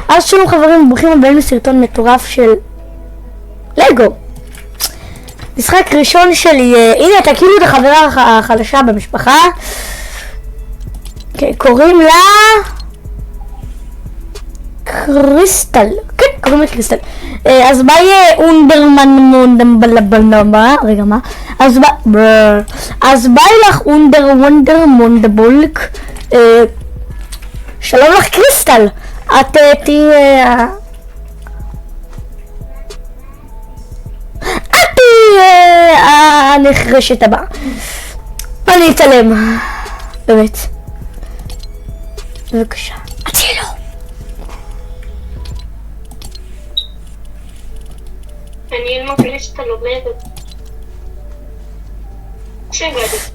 אז שלום חברים, ברוכים הבאים לסרטון מטורף של לגו. משחק ראשון שלי, הנה תכירו את החברה החדשה במשפחה. קוראים לה קריסטל. כן, קוראים לה קריסטל. אז מה יהיה אונדרמן מונדבלבלמה? רגע, מה? אז ביי לך וונדר מונדבולק. שלום לך קריסטל. את תהיי הנחרשת הבאה. אני אתעלם. באמת. בבקשה. הצילו. אני עם הקריסטל עובדת.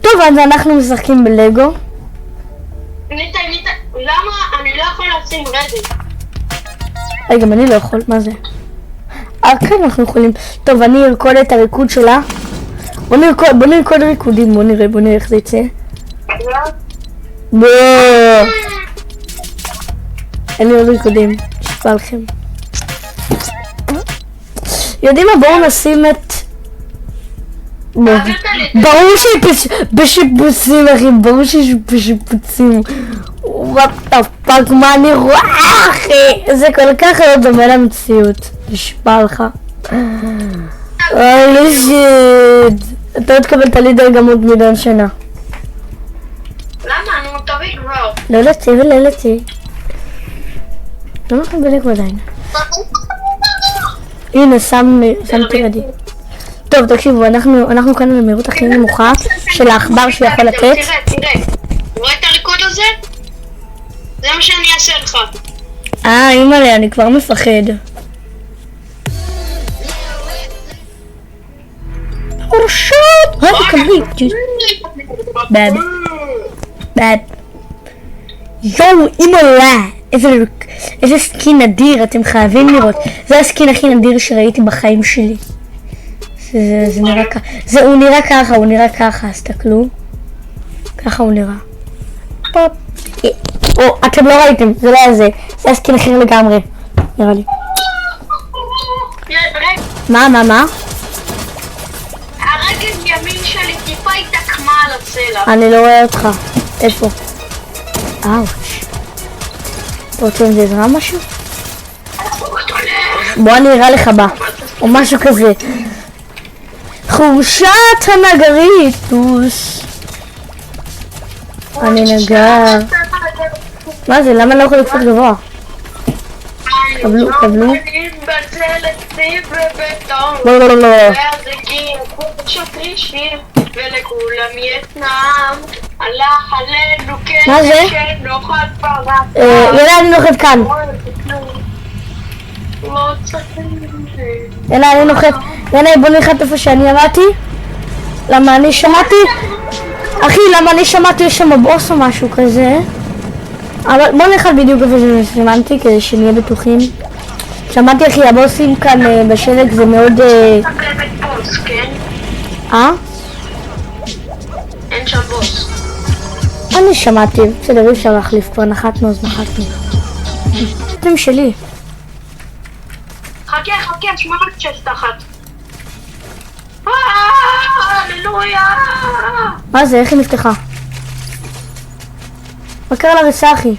טוב, אז אנחנו משחקים בלגו. ניטה, למה אני לא יכול לשים רדיט? גם אני לא יכול, מה זה? כן, אנחנו יכולים. טוב, אני ארקוד את הריקוד שלה. בוא נרקוד ריקודים, בוא נראה איך זה יצא. אין לי עוד ריקודים, נשבע לכם. יודעים מה? בואו נשים את... ברור שבשיפוצים, אחי, ברור שיש בשיפוצים. וואט הפאק, מה אני רואה, אחי? זה כל כך לא דומה למציאות. נשבע לך. אוי שיט. אתה עוד קבל תלידר גם עוד מיליון שנה. למה? אני מטובי כבר. לא לצי ולא לצי. לא אנחנו בלגו עדיין. הנה, שמתי רדי. טוב, תקשיבו, אנחנו כאן במהירות הכי נמוכה של העכבר שיכול לתת. תראה. רואה את הריקוד הזה? זה מה שאני אעשה לך. אימא'לה, אני כבר מפחד. הורשות! תקבלי. בד. יואו, אימא'לה. איזה סקין נדיר, אתם חייבים לראות. זה הסקין הכי נדיר שראיתי בחיים שלי. זה נראה ככה. הוא נראה ככה, הסתכלו. ככה הוא נראה. פופ. אתם לא ראיתם, זה לא היה זה. זה הסקין אחר לגמרי. נראה לי. מה? הרגל ימין שלי טיפה התעקמה על הצלע. אני לא רואה אותך. איפה? אאוץ'. אתה רוצה עם זה עזרה משהו? בוא אני אראה לך בה. או משהו כזה. חורשת הנגריטוס. אני נגר. מה זה? למה לא יכול לקפוץ גבוה? קבלו. לא. ולכולם יתנם, הלך עלינו מה זה? שנאכל פרה. יאללה, אני נוחת כאן. יאללה, אני נוחת. יאללה, בוא נלחת איפה שאני עמדתי. למה אני שמעתי? אחי, יש שם בוס או משהו כזה. אבל בוא נלחת בדיוק איפה שסימנתי כדי שנהיה בטוחים. שמעתי, אחי, הבוסים כאן בשלג זה מאוד... אין שם בוס. אני שמעתי, בסדר, אפשר להחליף, כבר נחתנו אז נחתנו. אתם שלי. חכה, שמונה צ'סט אחת. הללויה! מה זה? איך היא נפתחה? מה קרה לריצה, אחי?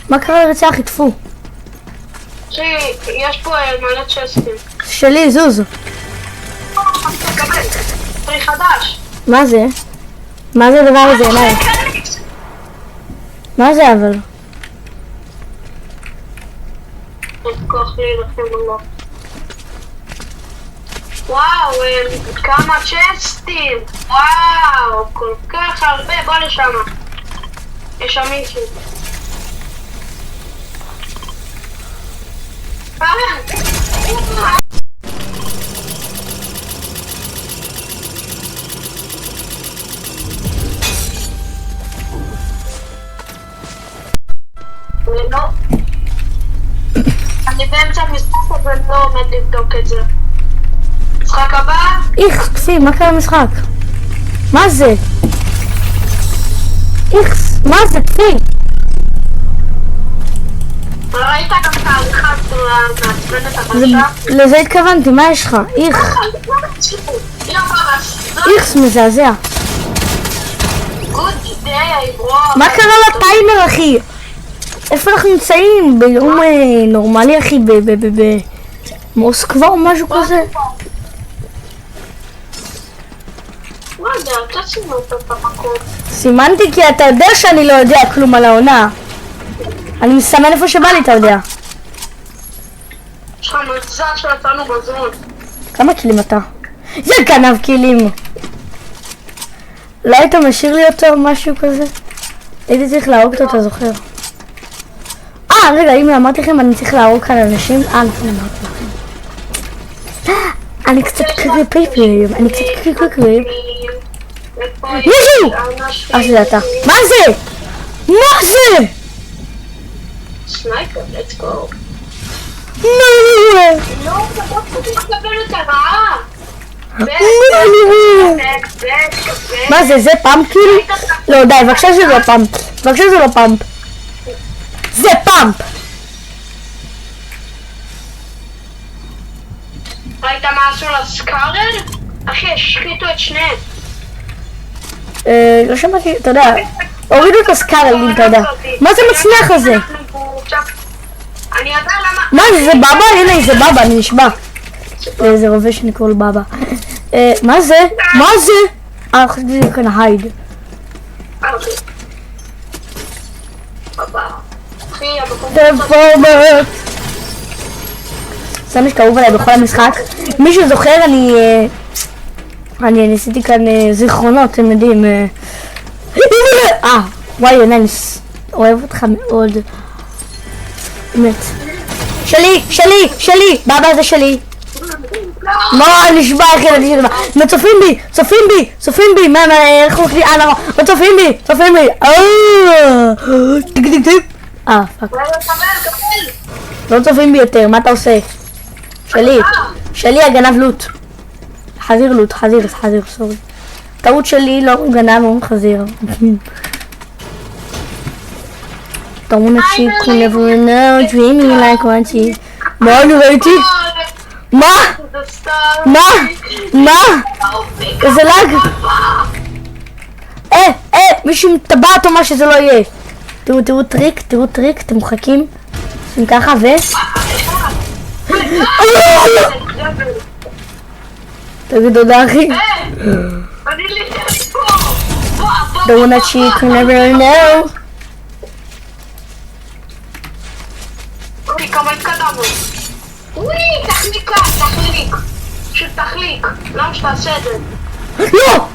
מה קרה לריצה, אחי? טפו. יש פה מלא צ'סטים. שלי, זוז. פרי חדש. מה זה? מה זה הדבר הזה, אליי? מה זה אבל? כוח להילחם בו. וואו, כמה צ'סטים. וואו, כל כך הרבה. בוא לשם. יש שם מישהו. לא. אני באמצע המשחק אבל לא עומד לבדוק את זה. משחק הבא? איך, פסי, מה קרה משחק? מה זה? איך, מה זה, פסי? ראית גם את ההליכה המעצבנת החדשה? לזה התכוונתי, מה יש לך? איך? איך מזעזע. מה קרה לטיימר אחי? איפה אנחנו נמצאים? ביום נורמלי אחי? במוסקבה או משהו כזה? לא יודע, אתה סימנת את המקום. סימנתי כי אתה יודע שאני לא יודע כלום על העונה. אני מסמן איפה שבא לי, אתה יודע. יש לך מזל שיצאנו בזון. כמה קילים אתה? זה גנב קילים. לא היית משאיר לי אותו או משהו כזה? הייתי צריך להרוג אותו, אתה זוכר? רגע, אם אמרתי לכם אני צריך להרוג כאן אנשים? נכון, אמרתי לכם. אני קצת קריפים, אני קצת קריפים. מישהו! שזה אתה. מה זה? מה זה? סנייפר, let's go. לא! לא, אתה לא מקבל את הרעה. מה זה? זה פאמפ כאילו? לא, די, בבקשה שזה לא פאמפ. בבקשה שזה לא פאמפ. זה פאמפ! ראית מה עשו לסקארל? אחי, השחיתו את שניהם. לא שמעתי, אתה יודע, הורידו את הסקארל, אם אתה יודע. מה זה מצליח הזה? אני יודע למה... מה זה? זה בבא? הנה, זה בבא, אני נשבע. זה רובה שנקרא לו בבא. מה זה? מה זה? חשבתי שזה כאן הייד. טרפורמרט! זה מה שקרוב עליי בכל המשחק. מישהו זוכר, אני ניסיתי כאן זיכרונות, אתם יודעים. וואי, אני אוהב אותך מאוד. באמת. שלי, שלי, שלי! בבא זה שלי. מה, נשבע איך ילדים שלי. צופים בי, צופים בי, צופים בי. מה, איך הוא לי? לא, צופים בי, צופים בי. טיק טיק טיק. פאק. לא צופים בי יותר, מה אתה עושה? שלי, שלי הגנב לוט. חזיר לוט, חזיר, סורי. טעות שלי, לא גנב, הוא חזיר. Don't wanna cheat, you never know, dreaming like one cheat. מה אני ראיתי? מה? מה? מה? איזה לג? מישהו מטבעת או מה שזה לא יהיה. תראו טריק, תראו טריק, אתם מוחקים. עושים ככה ו... תגיד תודה אחי. Don't wanna cheat, you never know. אוקיי, כמה התקדמנו. וואי, תחליק. פשוט תחליק. למה שתעשה את זה? לא!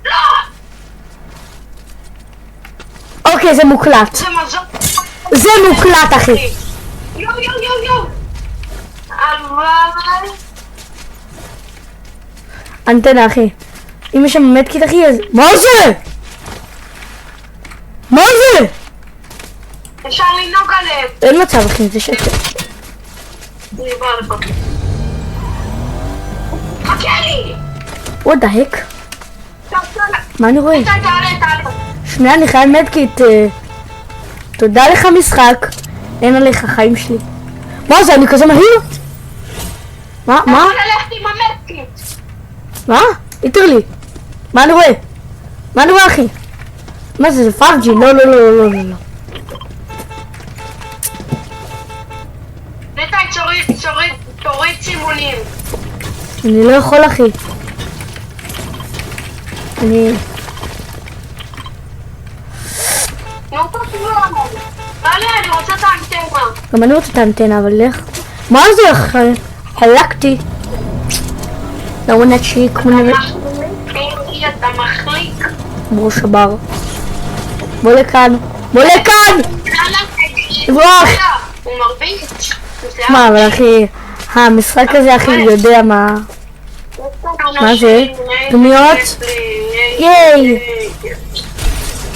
לא! אוקיי, זה מוקלט. זה מזל. זה מוקלט, אחי. יו. אבל... אנטנה, אחי. אם יש שם מדקיט, אחי, אז... מה זה? מה זה? אפשר לנהוג עליהם. אין מצב, אחי, זה שקט. אני באה לך. חכה לי! what the heck? מה אני רואה? תעלה. שנייה, אני חייב מדקיט. תודה לך משחק. אין עליך חיים שלי. מה זה? אני כזה מהיר? מה? אתה יכול ללכת עם המדקיט. מה? איתר לי. מה אני רואה? מה אני רואה, אחי? מה זה? זה פארג'י? לא. נתן, תוריד סימונים. אני לא יכול, אחי. אני רוצה את האנטנה. גם אני רוצה את האנטנה, אבל לך. מה זה? חלקתי. לא wanna cheek. אתה מחליק. בראש הבר. בוא לכאן. תברח. הוא מרביץ. מה, אבל אחי, המשחק הזה, אחי, יודע מה זה? דמיות? ייי!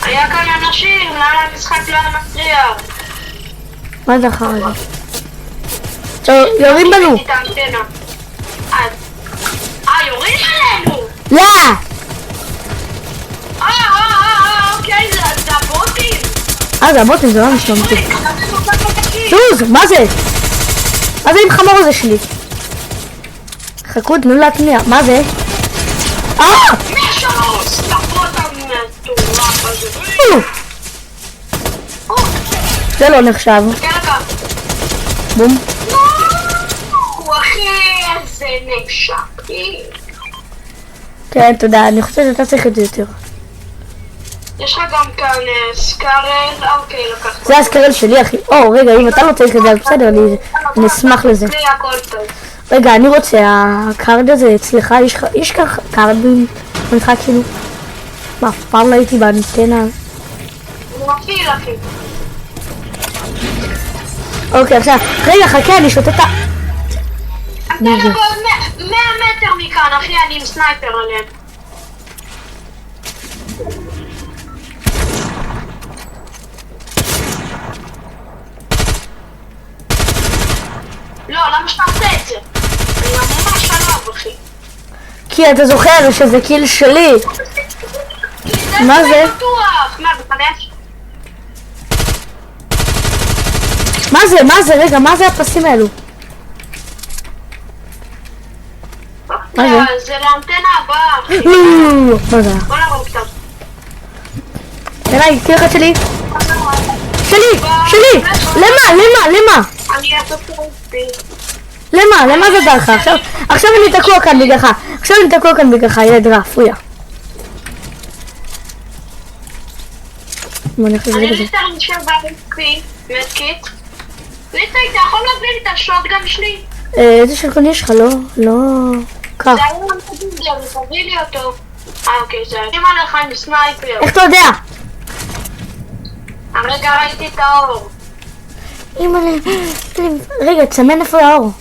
היה כאן אנשים, למה המשחק לא מצליח? מה זה אחר הזה? טוב, יורים בנו! יורים עלינו! לא! אוקיי, זה הבוטים! זה הבוטים, זה לא נשמע אותי. זוז, מה זה? מה זה עם חמור הזה שלי? חכו, תנו להתניע, מה זה? משלוש! תפות המטורף הזה. זה לא נחשב. בום. אחי, איזה נשקים. כן, תודה, אני חושבת שאתה צריך את זה יותר. יש לך גם כאן סקרל, אוקיי, לקחת. זה הסקרל שלי, אחי. רגע, אם אתה לא צריך את זה, אז בסדר, אני אשמח לזה. לי הכל טוב. רגע, אני רוצה, הקארד הזה אצלך, יש ככה קארד במתך כאילו? מה, אף פעם לא הייתי באנטנה? הוא מפעיל, אחי. אוקיי, עכשיו, רגע, חכה, אני שותה את ה... אנטנה בעוד 100 מטר מכאן, אחי, אני עם סנייפר עליהם. לא, למה שאתה עושה את זה? אני ממש עליו, אחי. כי אתה זוכר שזה קיל שלי. מה זה? בטוח. מה, בחדש? מה זה? רגע, מה זה הפסים האלו? מה זה? זה לאנטנה הבאה, אחי. מה זה? בוא נרוג קצת. אליי, קיל אחד שלי. שלי! למה? אני אעשה פרוסטי. למה זה דרך? עכשיו אני תקוע כאן בגללך, ילד רע, פויה. בוא נחזור אני לזה. ליטר נשאר בארצי, מדקיט. ליטר, אתה יכול להביא לי את השוטגן שלי? איזה שלקון יש לך? לא... כך. זה היה מדבר, תביא לי אותו. אוקיי, זה היה. שימה לך עם סנייפר. איך אתה יודע? הרגע ראיתי את האור. רגע, תסמן איפה האור.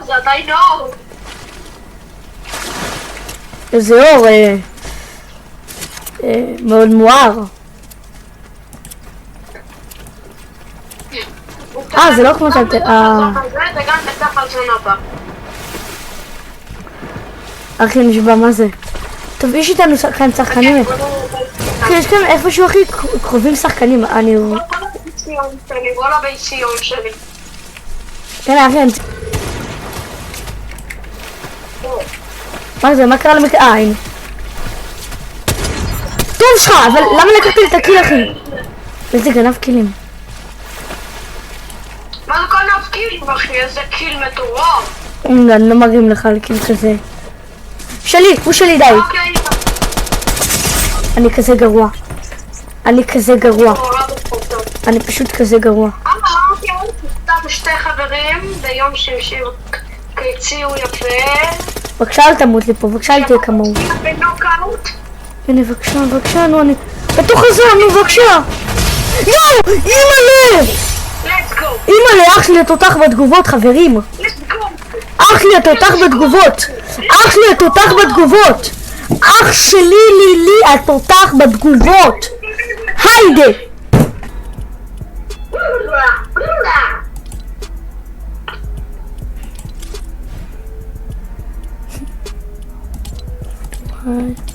זה עדיין אור. איזה אור, מאוד מואר. זה לא כמו שאתה... זה גם בטח על זונה הבא. אחי נשבע, מה זה? טוב, יש איתנו כאן שחקנים. אחי, יש כאן איפשהו הכי קרובים שחקנים. בוא לביציון שלי. כן, אחי, מה זה? מה קרה למקרה? הנה. טוב שלך, אבל למה לקחת לי את הקיל, אחי? איזה גנב קילים. מה זה גנב קיל, אחי? איזה קיל מטורף. אני לא מראים לך על קיל כזה. שלי, הוא שלי, די. אוקיי. אני כזה גרוע. אני פשוט כזה גרוע. אוקיי, שתי חברים ביום שישי הציעו יפה. בבקשה אל תמות לי פה, בבקשה אל תהיה כמוהו. בנוקאוט. הנה, בבקשה, נו, אני... בתוך הזמן, נו, בבקשה! יואו! אימא'לה! Let's go! אימא'לה, אח שלי התותח בתגובות, חברים! Let's go! אח שלי התותח בתגובות! אח שלי לילי התותח בתגובות! היידה! What?